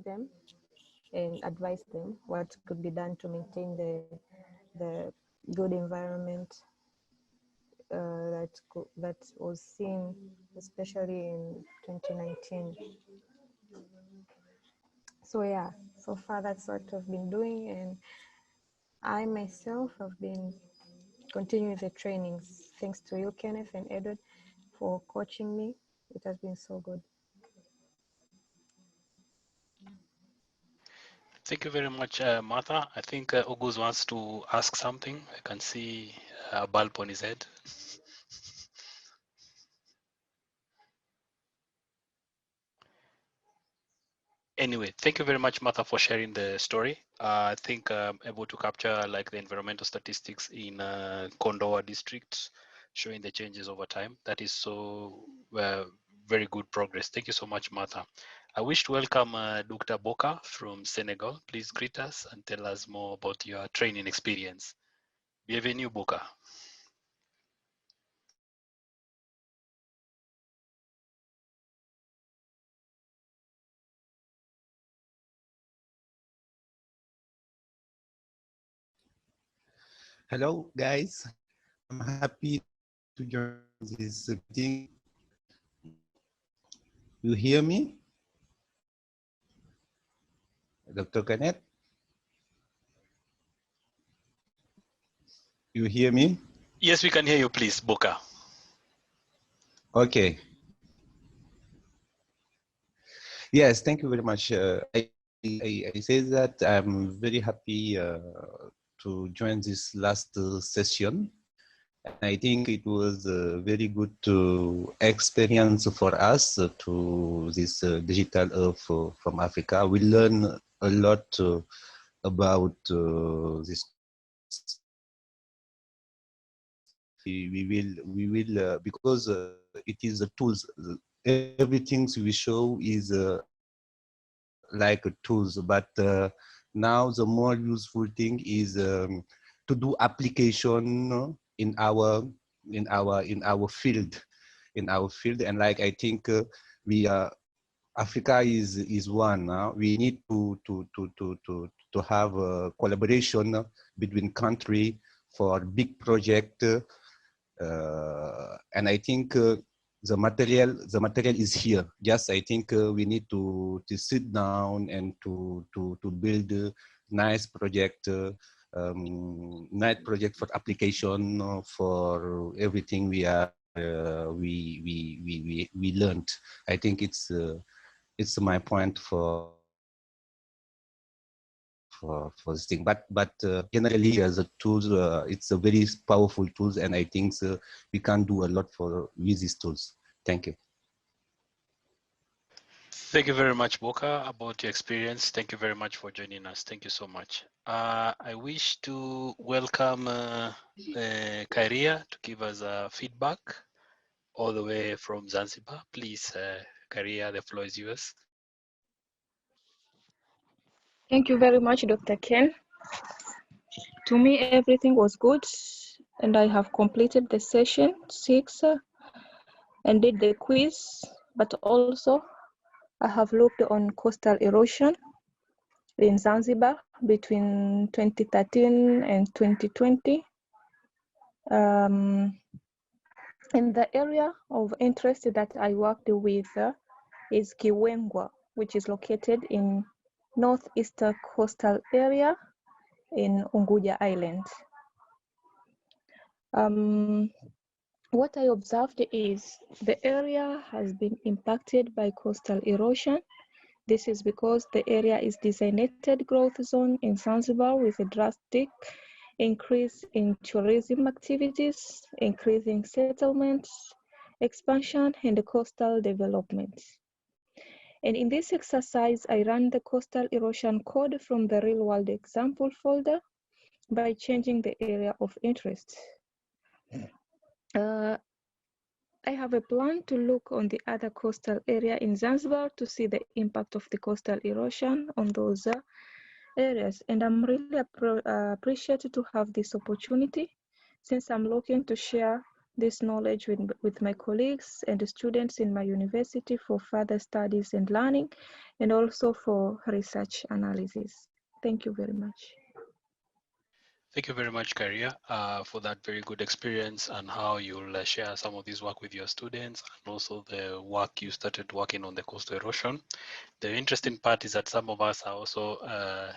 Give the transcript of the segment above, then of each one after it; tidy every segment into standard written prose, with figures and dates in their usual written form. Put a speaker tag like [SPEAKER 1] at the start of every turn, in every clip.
[SPEAKER 1] them and advise them what could be done to maintain the good environment that was seen, especially in 2019. So yeah, so far that's what I've been doing, and I myself have been continuing the trainings. Thanks to you, Kenneth and Edward, for coaching me. It has been so good.
[SPEAKER 2] Thank you very much, Martha. I think August wants to ask something. I can see a bulb on his head. Anyway, thank you very much, Martha, for sharing the story. I think I'm able to capture like the environmental statistics in Kondoa district, showing the changes over time. That is so very good progress. Thank you so much, Martha. I wish to welcome Dr. Boka from Senegal. Please greet us and tell us more about your training experience. Bienvenue, Boka.
[SPEAKER 3] Hello, guys. I'm happy to join this meeting. You hear me? Dr. Kenneth? You hear me?
[SPEAKER 2] Yes, we can hear you, please, Boka.
[SPEAKER 3] Okay. Yes, thank you very much. I say that I'm very happy to join this last session. And I think it was very good experience for us to this digital earth from Africa. We learn a lot about this. We will because it is the tools. Everything we show is like tools, but now the more useful thing is to do application in our field, and like I think we are. Africa is one. We need to have a collaboration between country for big project, and I think the material is here. Just I think we need to sit down and to build a nice project. Nice project for application for everything we are we learned. I think it's my point for this thing, but generally as a tools, it's a very powerful tools, and I think we can do a lot with these tools. Thank you.
[SPEAKER 2] Thank you very much, Boka, about your experience. Thank you very much for joining us. Thank you so much. I wish to welcome Kairia to give us feedback all the way from Zanzibar. Please, Kairia, the floor is yours.
[SPEAKER 4] Thank you very much, Dr. Ken. To me, everything was good, and I have completed the session 6 and did the quiz, but also I have looked on coastal erosion in Zanzibar between 2013 and 2020. In the area of interest that I worked with is Kiwengwa, which is located in northeastern coastal area in Unguja Island. What I observed is the area has been impacted by coastal erosion. This is because the area is designated growth zone in Zanzibar with a drastic increase in tourism activities, increasing settlements, expansion, and coastal development. And in this exercise, I ran the coastal erosion code from the real world example folder by changing the area of interest. I have a plan to look on the other coastal area in Zanzibar to see the impact of the coastal erosion on those areas. And I'm really appreciated to have this opportunity since I'm looking to share this knowledge with my colleagues and the students in my university for further studies and learning, and also for research analysis. Thank you very much.
[SPEAKER 2] Thank you very much, Karia, for that very good experience and how you'll share some of this work with your students and also the work you started working on the coastal erosion. The interesting part is that some of us are also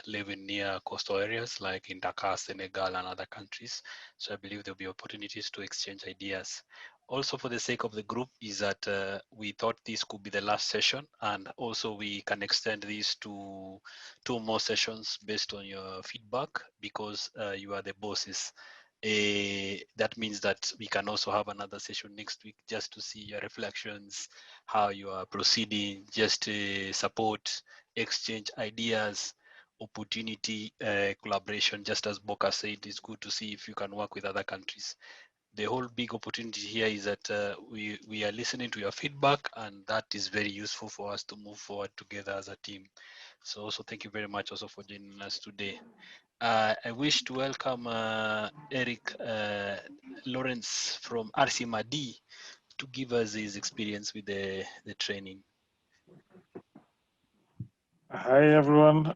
[SPEAKER 2] living near coastal areas like in Dakar, Senegal, and other countries. So I believe there'll be opportunities to exchange ideas. Also, for the sake of the group, is that we thought this could be the last session, and also we can extend this to 2 more sessions based on your feedback because you are the bosses. That means that we can also have another session next week just to see your reflections, how you are proceeding, just support, exchange ideas, opportunity, collaboration. Just as Boka said, it's good to see if you can work with other countries. The whole big opportunity here is that we are listening to your feedback, and that is very useful for us to move forward together as a team. So also thank you very much also for joining us today. I wish to welcome Eric Lawrence from RCMAD to give us his experience with the training.
[SPEAKER 5] Hi, everyone.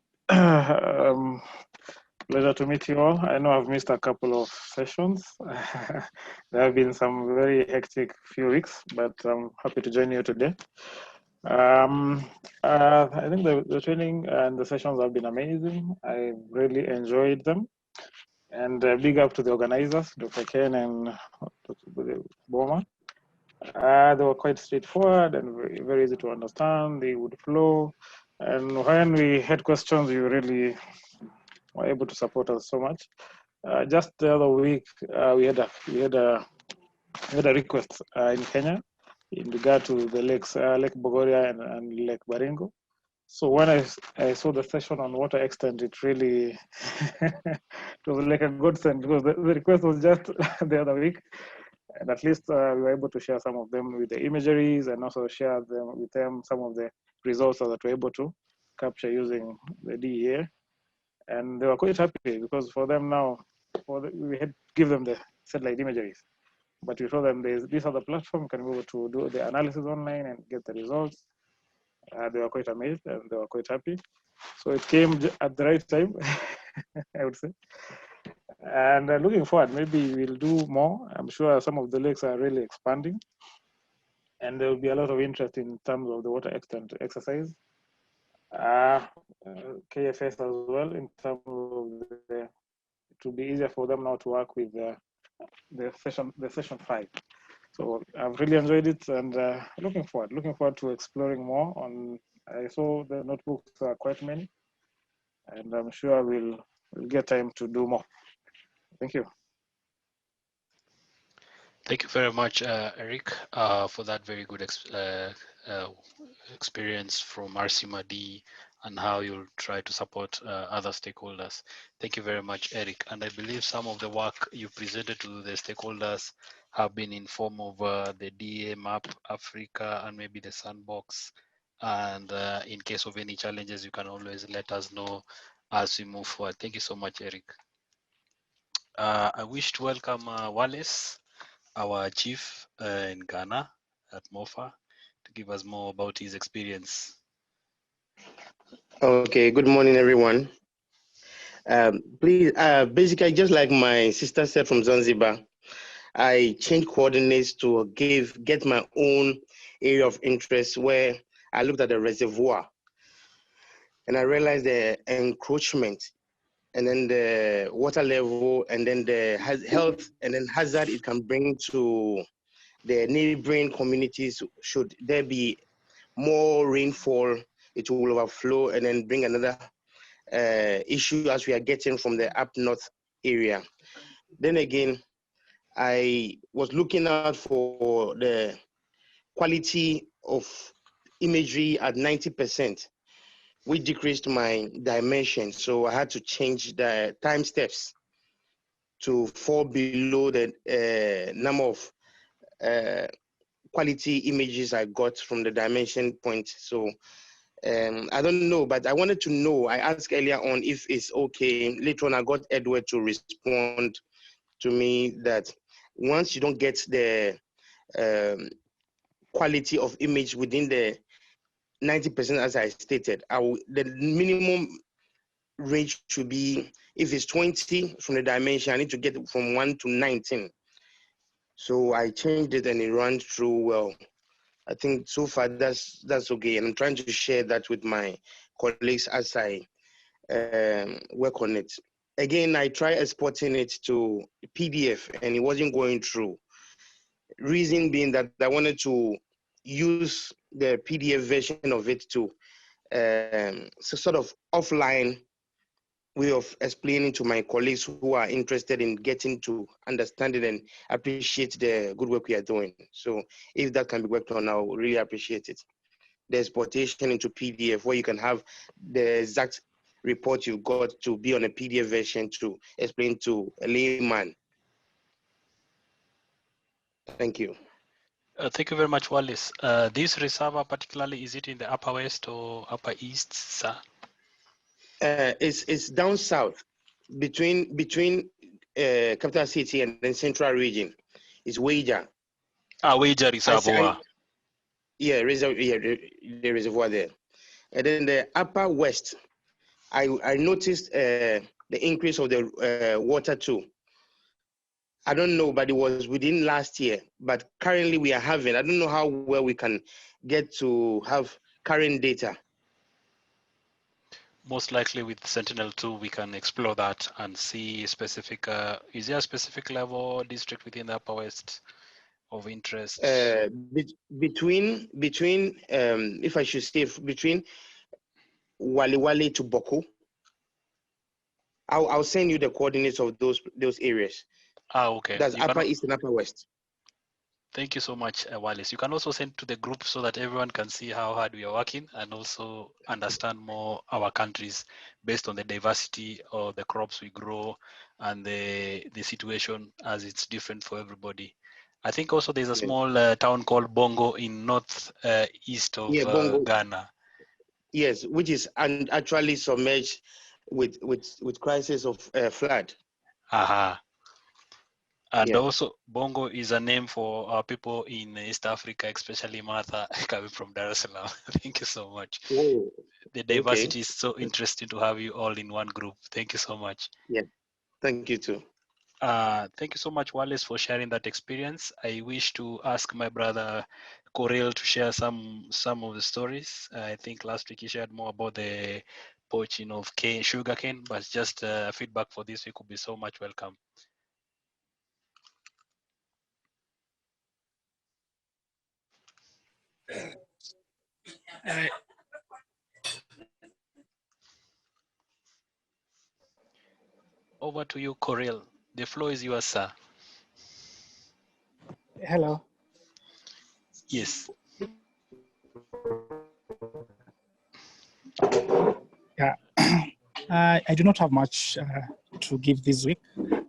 [SPEAKER 5] Pleasure to meet you all. I know I've missed a couple of sessions. There have been some very hectic few weeks, but I'm happy to join you today. I think the training and the sessions have been amazing. I really enjoyed them. And big up to the organizers, Dr. Ken and Dr. Boma. They were quite straightforward and very, very easy to understand. They would flow. And when we had questions, you really were able to support us so much. Just the other week, we had a request in Kenya in regard to the lakes, Lake Bogoria and Lake Baringo. So when I saw the session on water extent, it really it was like a godsend because the request was just the other week. And at least we were able to share some of them with the imageries and also share them with them some of the results that we're able to capture using the DEA. And they were quite happy because for them now, we had give them the satellite imageries. But we told them there's this other platform, can be able to do the analysis online and get the results. They were quite amazed and they were quite happy. So it came at the right time, I would say. And looking forward, maybe we'll do more. I'm sure some of the lakes are really expanding. And there will be a lot of interest in terms of the water extent exercise. KFS as well, in terms of it will be easier for them now to work with the session 5. So I've really enjoyed it and looking forward to exploring more on. I saw the notebooks are quite many, and I'm sure we'll get time to do more. Thank you.
[SPEAKER 2] Thank you very much, Eric, for that very good experience from RCMAD and how you'll try to support other stakeholders. Thank you very much, Eric. And I believe some of the work you presented to the stakeholders have been in form of the DA Map Africa and maybe the Sandbox. And in case of any challenges, you can always let us know as we move forward. Thank you so much, Eric. I wish to welcome Wallace, our chief in Ghana at MOFA, to give us more about his experience.
[SPEAKER 6] Okay, good morning, everyone. Please, basically, just like my sister said from Zanzibar, I changed coordinates to get my own area of interest where I looked at the reservoir and I realized the encroachment and then the water level and then the health and then hazard it can bring to the neighboring communities. Should there be more rainfall, it will overflow and then bring another issue as we are getting from the up north area. Then again, I was looking out for the quality of imagery at 90%, which decreased my dimension. So I had to change the time steps to fall below the number of quality images I got from the dimension point. So I don't know, but I wanted to know, I asked earlier on if it's okay. Later on, I got Edward to respond to me that once you don't get the quality of image within the 90%, as I stated, the minimum range should be, if it's 20 from the dimension, I need to get it from 1 to 19. So I changed it and it ran through well. I think so far that's okay, and I'm trying to share that with my colleagues as I work on it. Again, I tried exporting it to PDF and it wasn't going through. Reason being that I wanted to use the PDF version of it to so sort of offline way of explaining to my colleagues who are interested in getting to understand it and appreciate the good work we are doing. So if that can be worked on, I'll really appreciate it. The exportation into PDF, where you can have the exact report you got to be on a PDF version to explain to a layman. Thank you.
[SPEAKER 2] Thank you very much, Wallace. This reservoir particularly, is it in the Upper West or Upper East, sir?
[SPEAKER 6] It's down south, between capital city and then central region. It's Wager.
[SPEAKER 2] Wager Reservoir.
[SPEAKER 6] Yeah, the reservoir there. And then the Upper West, I noticed the increase of the water too. I don't know, but it was within last year. But currently we are having, I don't know how well we can get to have current data.
[SPEAKER 2] Most likely with Sentinel-2, we can explore that and see specific, is there a specific level district within the Upper West of interest?
[SPEAKER 6] Between if I should say, between Wale to Boko. I'll send you the coordinates of those areas.
[SPEAKER 2] Okay.
[SPEAKER 6] That's Upper East and Upper West.
[SPEAKER 2] Thank you so much, Wallace. You can also send to the group so that everyone can see how hard we are working and also understand more our countries based on the diversity of the crops we grow and the situation as it's different for everybody. I think also there's a small town called Bongo in north east of Ghana.
[SPEAKER 6] Yes, which is actually submerged with crisis of flood.
[SPEAKER 2] And also, Bongo is a name for our people in East Africa, especially Martha, coming from Dar es Salaam. Thank you so much.
[SPEAKER 6] Oh,
[SPEAKER 2] the diversity is so interesting to have you all in one group. Thank you so much.
[SPEAKER 6] Yeah, thank you too.
[SPEAKER 2] Thank you so much, Wallace, for sharing that experience. I wish to ask my brother Corel to share some of the stories. I think last week he shared more about the poaching of sugarcane, but just feedback for this week would be so much welcome. Over to you, Corel. The floor is yours, sir.
[SPEAKER 7] Hello.
[SPEAKER 2] Yes.
[SPEAKER 7] Yeah, I do not have much to give this week.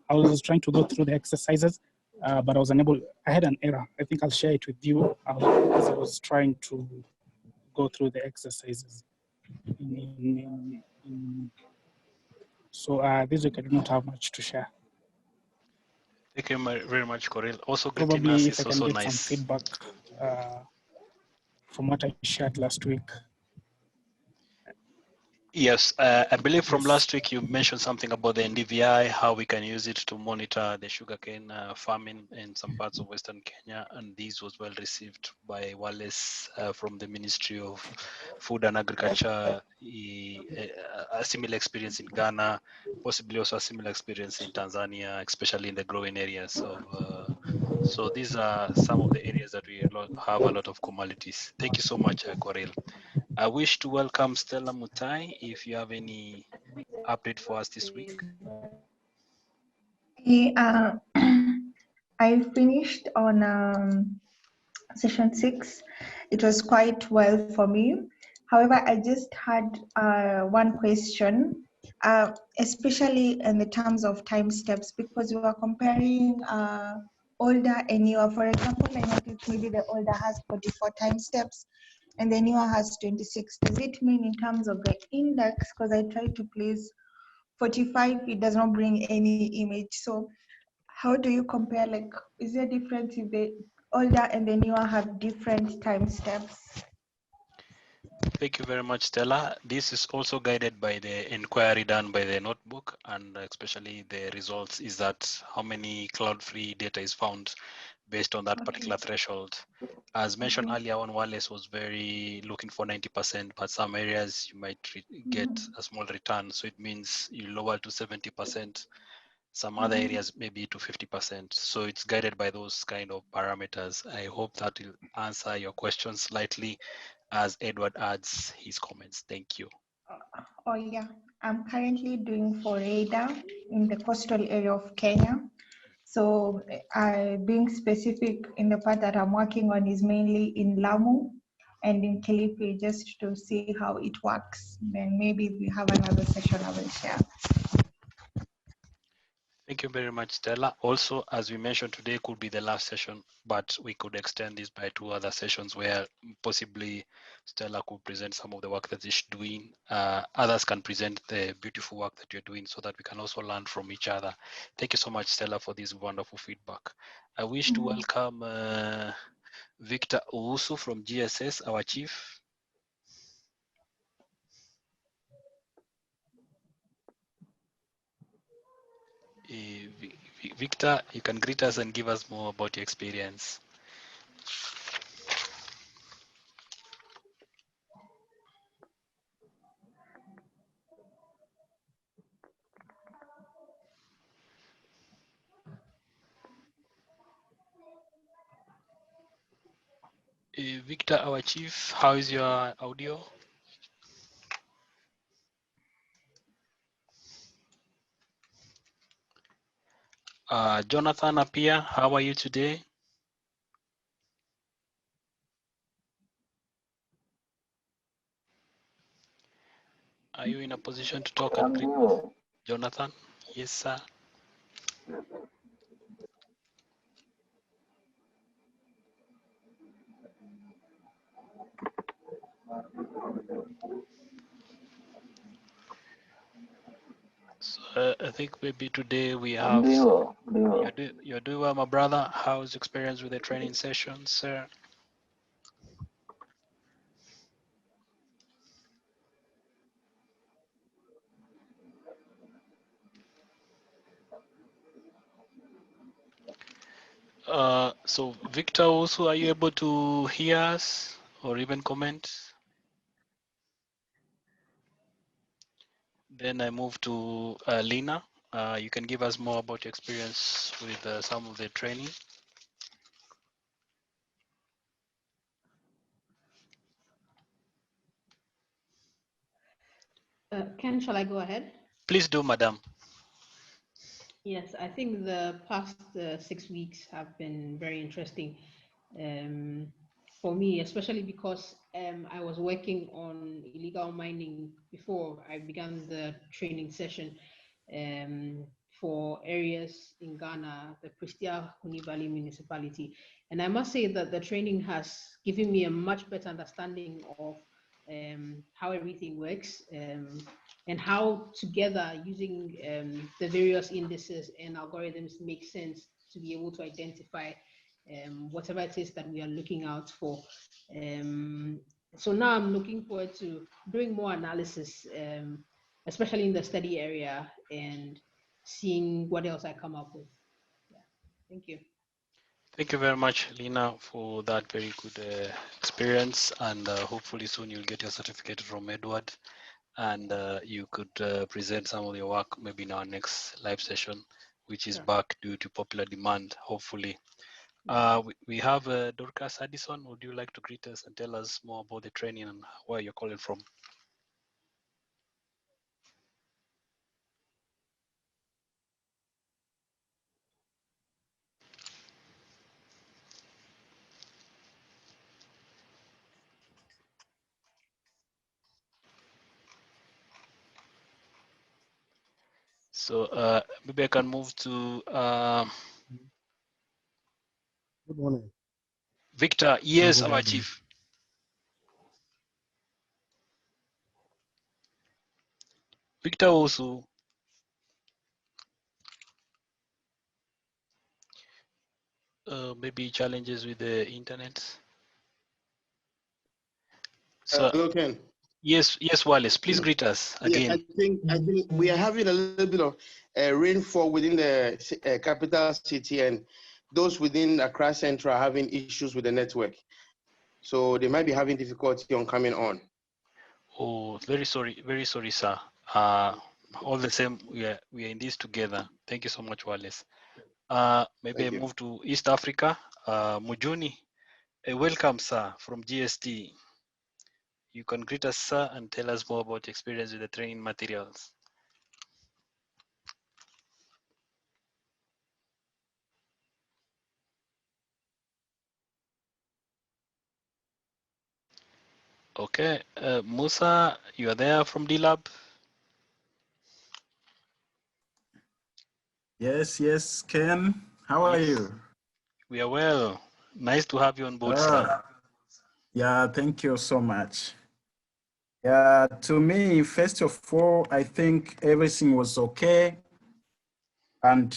[SPEAKER 7] I was trying to go through the exercises, but I was unable. I had an error. I think I'll share it with you as I was trying to go through the exercises. So this week I do not have much to share.
[SPEAKER 2] Thank you very much, Corel. Also,
[SPEAKER 7] probably if I can
[SPEAKER 2] also
[SPEAKER 7] get
[SPEAKER 2] nice.
[SPEAKER 7] some feedback from what I shared last week.
[SPEAKER 2] Yes, I believe from last week you mentioned something about the NDVI, how we can use it to monitor the sugarcane farming in some parts of Western Kenya, and this was well received by Wallace from the Ministry of Food and Agriculture, a similar experience in Ghana, possibly also a similar experience in Tanzania, especially in the growing areas of so these are some of the areas that we have a lot of commodities. Thank you so much, Corel. I wish to welcome Stella Mutai, if you have any update for us this week.
[SPEAKER 8] I finished on session 6. It was quite well for me. However, I just had one question, especially in the terms of time steps, because we were comparing older and newer. For example, I noticed maybe the older has 44 time steps and the newer has 26. Does it mean in terms of the index, because I tried to place 45, it does not bring any image. So how do you compare? Like, is there a difference if the older and the newer have different time steps?
[SPEAKER 2] Thank you very much, Stella. This is also guided by the inquiry done by the notebook, and especially the results is that how many cloud-free data is found based on that particular threshold. As mentioned earlier on, Wallace was very looking for 90%, but some areas you might get a small return. So it means you lower to 70%. Some other areas maybe to 50%. So it's guided by those kind of parameters. I hope that will answer your question slightly as Edward adds his comments. Thank you.
[SPEAKER 8] Oh yeah, I'm currently doing for radar in the coastal area of Kenya. So being specific in the part that I'm working on is mainly in Lamu and in Kilifi, just to see how it works. Then maybe we have another session I will share.
[SPEAKER 2] Thank you very much, Stella. Also, as we mentioned, today could be the last session, but we could extend this by 2 other sessions where possibly Stella could present some of the work that she's doing. Others can present the beautiful work that you're doing so that we can also learn from each other. Thank you so much, Stella, for this wonderful feedback. I wish to welcome Victor Owusu from GSS, our chief. Victor, you can greet us and give us more about your experience. Victor, our chief, how is your audio? Jonathan Apia, how are you today? Are you in a position to talk and greet us? Jonathan? Yes, sir. So I think maybe today we have. You're doing well, my brother. How's your experience with the training session, sir? So Victor, also, are you able to hear us or even comment? Then I move to Lina. You can give us more about your experience with some of the training.
[SPEAKER 9] Ken, shall I go ahead?
[SPEAKER 2] Please do, madam.
[SPEAKER 9] Yes, I think the past 6 weeks have been very interesting for me, especially because I was working on illegal mining before I began the training session for areas in Ghana, the Prestia Huni Valley municipality. And I must say that the training has given me a much better understanding of how everything works and how together using the various indices and algorithms make sense to be able to identify whatever it is that we are looking out for. So now I'm looking forward to doing more analysis, especially in the study area, and seeing what else I come up with. Yeah. Thank you.
[SPEAKER 2] Thank you very much, Lina, for that very good experience. And hopefully soon you'll get your certificate from Edward. And you could present some of your work maybe in our next live session, which is back due to popular demand, hopefully. We have Dorcas Addison. Would you like to greet us and tell us more about the training and where you're calling from? So maybe I can move to
[SPEAKER 10] Good morning.
[SPEAKER 2] Victor. Yes, our chief. Victor also. maybe challenges with the internet. So,
[SPEAKER 6] Hello, Ken.
[SPEAKER 2] yes, Wallace, please greet us
[SPEAKER 6] Yes,
[SPEAKER 2] again.
[SPEAKER 6] I think we are having a little bit of rainfall within the capital city, and those within Accra Central are having issues with the network. So they might be having difficulty on coming on.
[SPEAKER 2] Oh, very sorry, sir. All the same, we are in this together. Thank you so much, Wallace. Maybe I move to East Africa. Mujuni, welcome, sir, from GST. You can greet us, sir, and tell us more about your experience with the training materials. Okay, Musa, you are there from D-Lab?
[SPEAKER 10] Yes, Ken. How are you?
[SPEAKER 2] We are well. Nice to have you on board, sir.
[SPEAKER 10] Yeah, thank you so much. Yeah, to me, first of all, I think everything was okay. And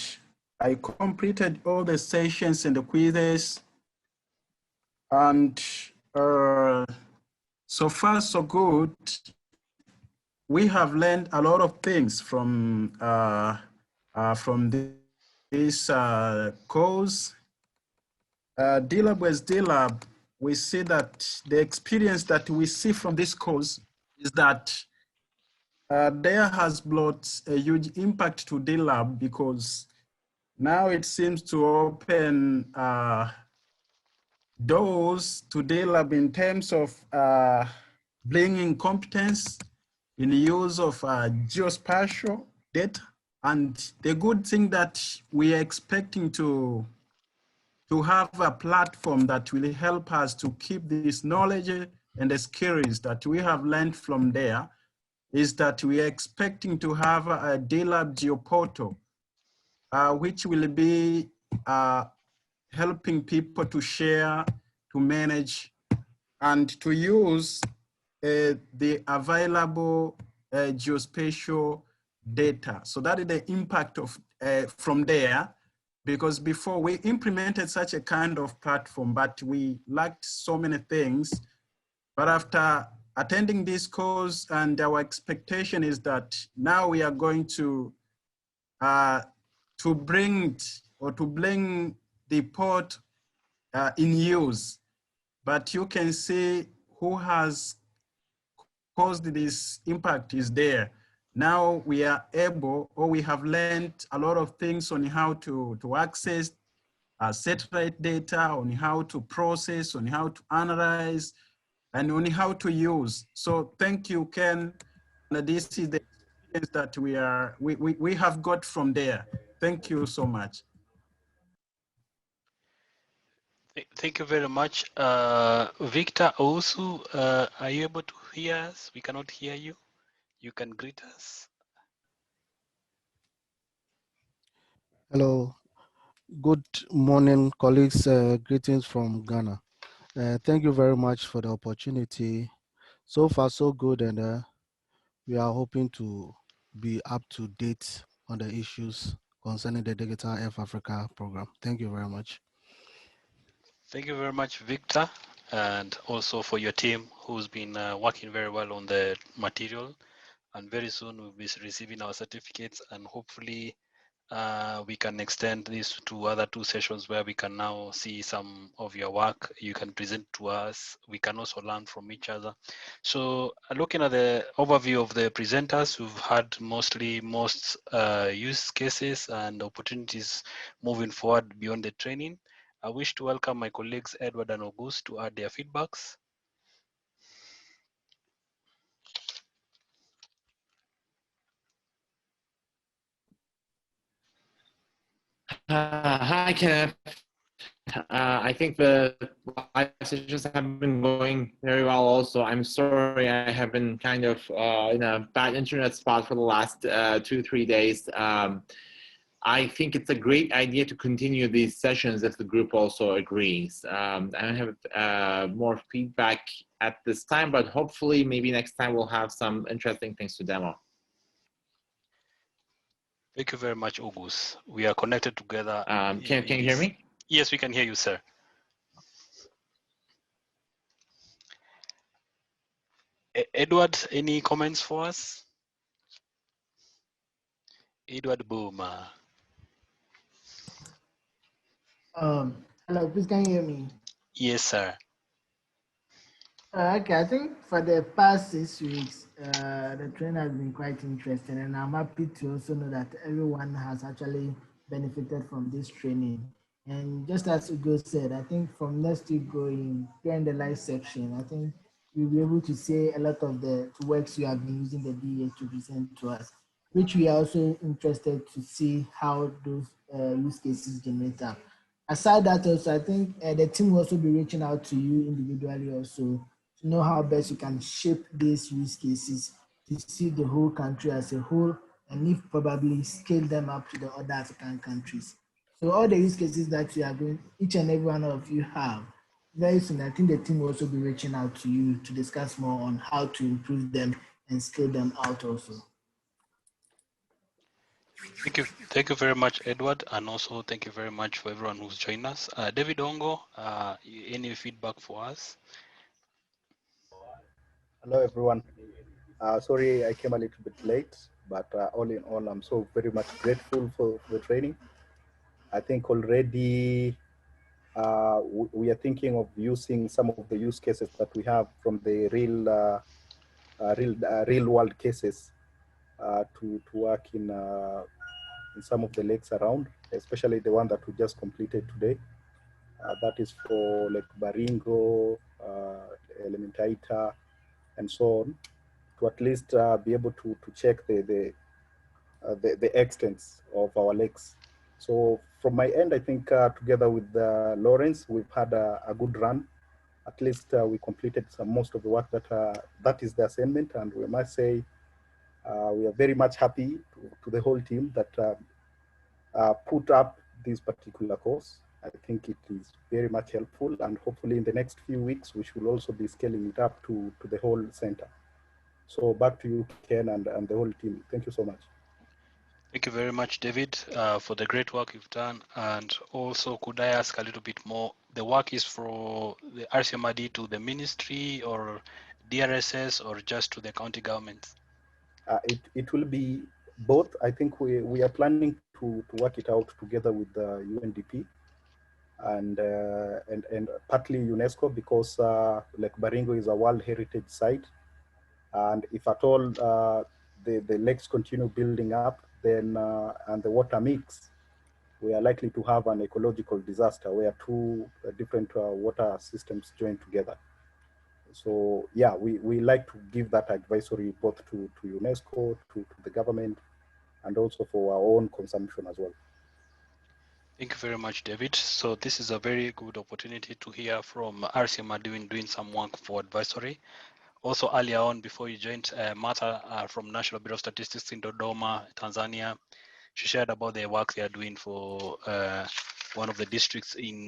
[SPEAKER 10] I completed all the sessions and the quizzes. And so far, so good. We have learned a lot of things from this course. D-Lab as D-Lab, we see that the experience that we see from this course is that there has brought a huge impact to D-Lab, because now it seems to open doors to D-Lab in terms of bringing competence in the use of geospatial data. And the good thing that we are expecting to have a platform that will help us to keep this knowledge and the skills that we have learned from there is that we are expecting to have a D-Lab Geoportal, which will be helping people to share, to manage, and to use the available geospatial data. So that is the impact of from there, because before we implemented such a kind of platform, but we lacked so many things. But after attending this course, and our expectation is that now we are going to bring the port in use. But you can see who has caused this impact is there. Now we are able, or we have learned a lot of things on how to access satellite data, on how to process, on how to analyze, and on how to use. So thank you, Ken. And this is the experience that we have got from there. Thank you so much.
[SPEAKER 2] Thank you very much. Victor Ousu, are you able to hear us? We cannot hear you. You can greet us.
[SPEAKER 11] Hello, good morning, colleagues. Greetings from Ghana. Thank you very much for the opportunity. So far, so good, and we are hoping to be up to date on the issues concerning the Digital F Africa program. Thank you very much.
[SPEAKER 2] Thank you very much, Victor, and also for your team who's been working very well on the material. And very soon we'll be receiving our certificates, and hopefully we can extend this to other 2 sessions where we can now see some of your work. You can present to us. We can also learn from each other. So looking at the overview of the presenters, we've had most use cases and opportunities moving forward beyond the training. I wish to welcome my colleagues Edward and August to add their feedbacks.
[SPEAKER 12] Hi, Kenneth. I think the live sessions have been going very well also. I'm sorry I have been kind of in a bad internet spot for the last 2-3 days. I think it's a great idea to continue these sessions if the group also agrees. I don't have more feedback at this time, but hopefully maybe next time we'll have some interesting things to demo.
[SPEAKER 2] Thank you very much, August. We are connected together.
[SPEAKER 12] Can you hear me?
[SPEAKER 2] Yes, we can hear you, sir. Edward, any comments for us? Edward Boomer.
[SPEAKER 13] Hello, please can you hear me?
[SPEAKER 2] Yes, sir.
[SPEAKER 13] Okay, I think for the past 6 weeks, the training has been quite interesting, and I'm happy to also know that everyone has actually benefited from this training. And just as Ugo said, I think from next week going during the live section, I think we'll be able to see a lot of the works you have been using the DA to present to us, which we are also interested to see how those use cases generate up. Aside that, also, I think the team will also be reaching out to you individually also to know how best you can shape these use cases to see the whole country as a whole, and if probably scale them up to the other African countries. So all the use cases that you are going, each and every one of you have, very soon, I think the team will also be reaching out to you to discuss more on how to improve them and scale them out also.
[SPEAKER 2] Thank you very much, Edward, and also thank you very much for everyone who's joined us. David Ongo, any feedback for us?
[SPEAKER 14] Hello, everyone. Sorry I came a little bit late, but all in all, I'm so very much grateful for the training. I think already we are thinking of using some of the use cases that we have from the real world cases to work in some of the lakes around, especially the one that we just completed today. That is for Lake Baringo, Elementaita, and so on, to at least be able to check the extents of our lakes. So from my end, I think together with Lawrence, we've had a good run. At least we completed most of the work that is the assignment, and we must say we are very much happy to the whole team that put up this particular course. I think it is very much helpful, and hopefully in the next few weeks, we should also be scaling it up to the whole center. So back to you, Ken, and the whole team. Thank you so much.
[SPEAKER 2] Thank you very much, David, for the great work you've done. And also, could I ask a little bit more? The work is for the RCMRD to the ministry or DRSS or just to the county governments?
[SPEAKER 14] It will be both. I think we are planning to work it out together with the UNDP and partly UNESCO, because Lake Baringo is a World Heritage Site. And if at all the lakes continue building up, then and the water mix, we are likely to have an ecological disaster where two different water systems join together. So yeah, we like to give that advisory both to UNESCO, to the government, and also for our own consumption as well.
[SPEAKER 2] Thank you very much, David. So this is a very good opportunity to hear from RCMRD doing some work for advisory. Also earlier on, before you joined, Martha from National Bureau of Statistics in Dodoma, Tanzania, she shared about the work they are doing for one of the districts in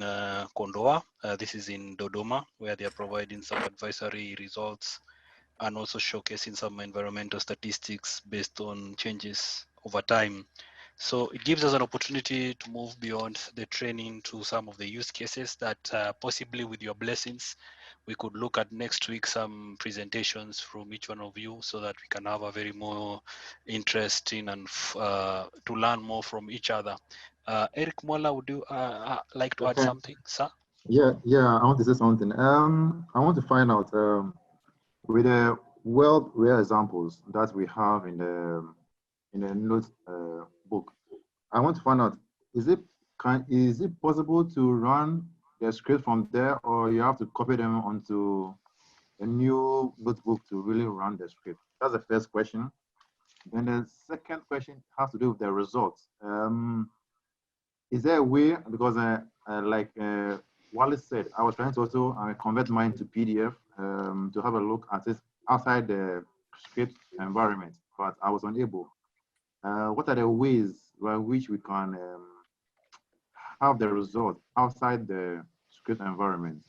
[SPEAKER 2] Kondoa. This is in Dodoma, where they are providing some advisory results and also showcasing some environmental statistics based on changes over time. So it gives us an opportunity to move beyond the training to some of the use cases that possibly with your blessings, we could look at next week some presentations from each one of you so that we can have a very more interesting and to learn more from each other. Eric Mola, would you like to add something, sir?
[SPEAKER 15] Yeah, I want to say something. I want to find out with the world real examples that we have in the note book. I want to find out, is it possible to run the script from there, or you have to copy them onto a new notebook to really run the script? That's the first question. Then the second question has to do with the results. Is there a way, because like Wallace said, I was trying to also convert mine to PDF to have a look at it outside the script environment, but I was unable. What are the ways by which we can have the result outside the script environment?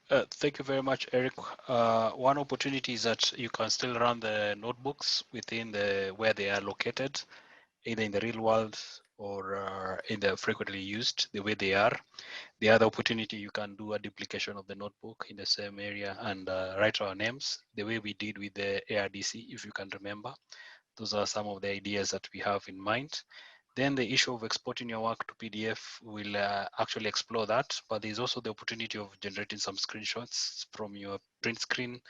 [SPEAKER 2] Thank you very much, Eric. One opportunity is that you can still run the notebooks within where they are located, either in the real world or in the frequently used the way they are. The other opportunity, you can do a duplication of the notebook in the same area and write our names the way we did with the ARDC, if you can remember. Those are some of the ideas that we have in mind. Then the issue of exporting your work to PDF, will actually explore that, but there's also the opportunity of generating some screenshots from your print screen.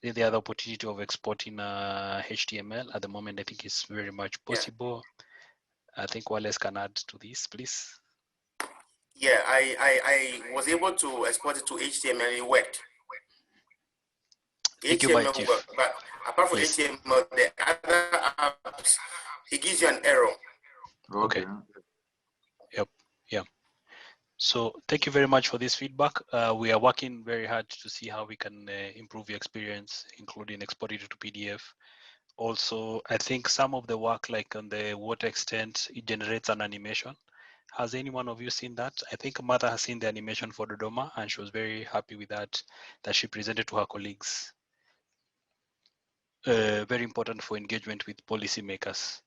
[SPEAKER 2] Then the other opportunity of exporting HTML at the moment, I think is very much possible. I think Wallace can add to this, please.
[SPEAKER 6] Yeah, I was able to export it to HTML. It worked.
[SPEAKER 2] Thank you, my
[SPEAKER 6] HTML
[SPEAKER 2] chief.
[SPEAKER 6] worked, but apart from
[SPEAKER 2] Yes.
[SPEAKER 6] HTML, the other apps, it gives you an error.
[SPEAKER 2] Okay. Yep. Yeah. So thank you very much for this feedback. We are working very hard to see how we can improve your experience, including exporting it to PDF. Also, I think some of the work, like on the water extent, it generates an animation. Has any one of you seen that? I think Martha has seen the animation for Dodoma, and she was very happy with that she presented to her colleagues. Very important for engagement with policymakers.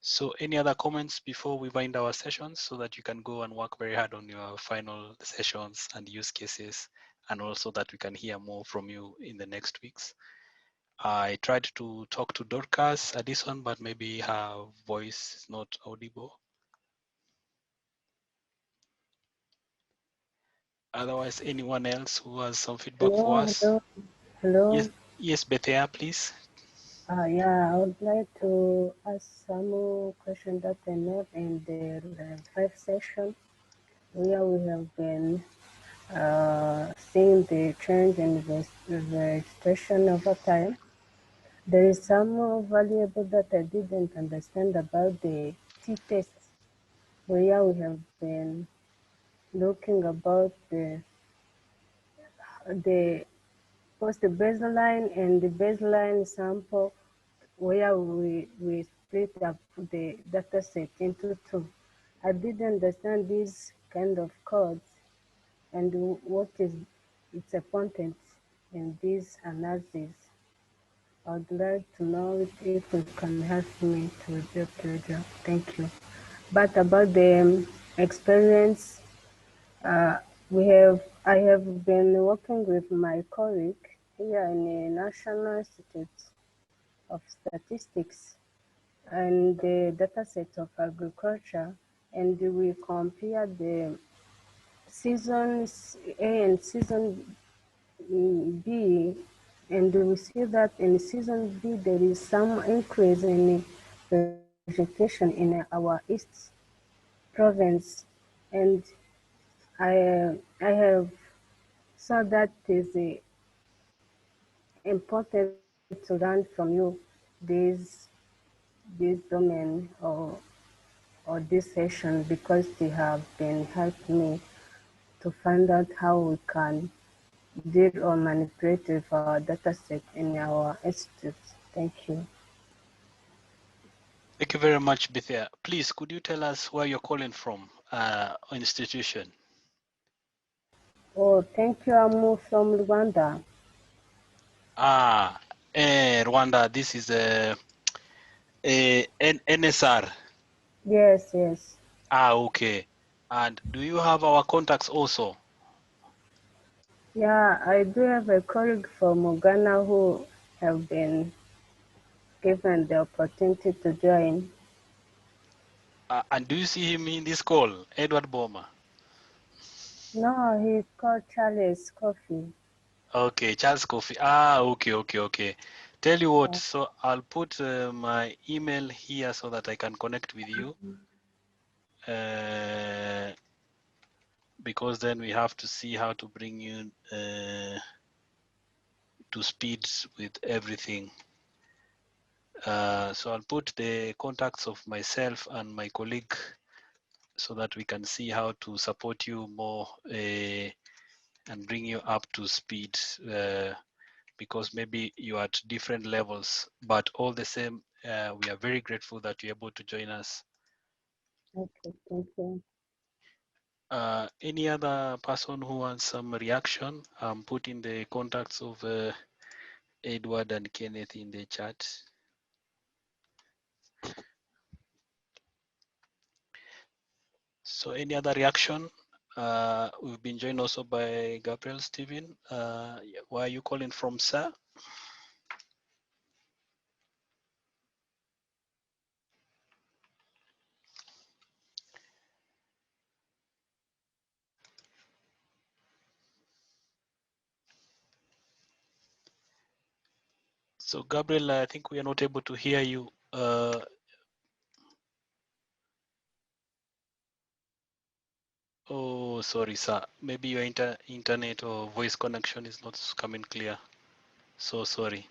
[SPEAKER 2] So any other comments before we wind our sessions, so that you can go and work very hard on your final sessions and use cases, and also that we can hear more from you in the next weeks? I tried to talk to Dorcas Addison, but maybe her voice is not audible. Otherwise, anyone else who has some feedback for us?
[SPEAKER 16] Hello.
[SPEAKER 2] Yes, Bethea, please.
[SPEAKER 16] Yeah, I would like to ask some more questions that are not in the five session, where we have been seeing the change in vegetation over time. There is some more valuable that I didn't understand about the t-test, where we have been looking about the post baseline and the baseline sample, where we split up the data set into two. I didn't understand these kind of codes and what is its importance in these analyses. I'd like to know if you can help me to do the job. Thank you. But about the experience, I have been working with my colleague here in the National Institute of Statistics and the dataset of agriculture, and we compare the seasons A and season B, and we see that in season B there is some increase in vegetation in our East province, and I have saw that is important to learn from you this domain or this session, because they have been helping me to find out how we can deal or manipulate with our data set in our institutes. Thank you.
[SPEAKER 2] Thank you very much, Bethea. Please, could you tell us where you're calling from, institution?
[SPEAKER 16] Oh, thank you. I'm from Rwanda.
[SPEAKER 2] Rwanda, this is NSR.
[SPEAKER 16] Yes, yes.
[SPEAKER 2] Okay. And do you have our contacts also?
[SPEAKER 16] Yeah, I do have a colleague from Ghana who have been given the opportunity to join.
[SPEAKER 2] And do you see him in this call, Edward Boma?
[SPEAKER 16] No, he's called Charles Coffee.
[SPEAKER 2] Okay, Charles Kofi. Okay. Tell you what, so I'll put my email here so that I can connect with you. Because then we have to see how to bring you to speed with everything. So I'll put the contacts of myself and my colleague so that we can see how to support you more and bring you up to speed, because maybe you're at different levels, but all the same, we are very grateful that you're able to join us.
[SPEAKER 16] Okay, thank you.
[SPEAKER 2] Any other person who wants some reaction? I'm putting the contacts of Edward and Kenneth in the chat. So any other reaction? We've been joined also by Gabriel Steven. Where are you calling from, sir? So Gabriel, I think we are not able to hear you. Oh, sorry, sir. Maybe your internet or voice connection is not coming clear. So sorry.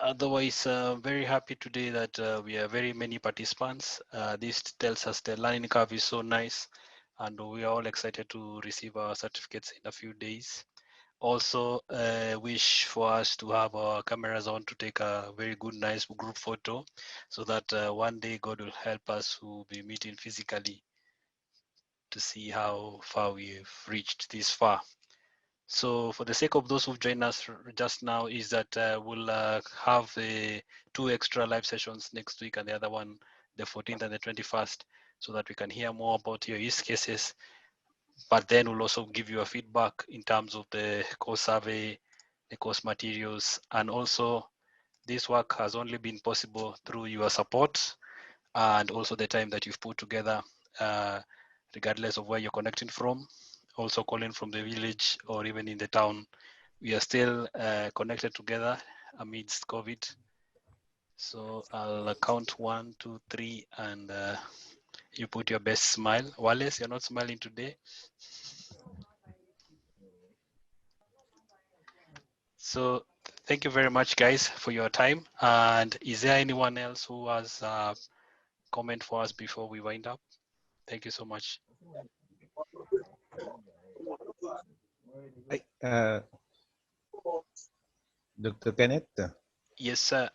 [SPEAKER 2] Otherwise, very happy today that we have very many participants. This tells us the learning curve is so nice, and we are all excited to receive our certificates in a few days. Also, wish for us to have our cameras on to take a very good, nice group photo, so that one day God will help us who be meeting physically to see how far we've reached this far. So for the sake of those who've joined us just now, is that we'll have 2 extra live sessions next week, and the other one the 14th and the 21st, so that we can hear more about your use cases. But then we'll also give you a feedback in terms of the course survey, the course materials, and also this work has only been possible through your support and also the time that you've put together, regardless of where you're connecting from, also calling from the village or even in the town. We are still connected together amidst COVID. So I'll count 1, 2, 3, and you put your best smile. Wallace, you're not smiling today. So thank you very much, guys, for your time. And is there anyone else who has a comment for us before we wind up? Thank you so much.
[SPEAKER 3] Dr. Kenneth?
[SPEAKER 2] Yes, sir.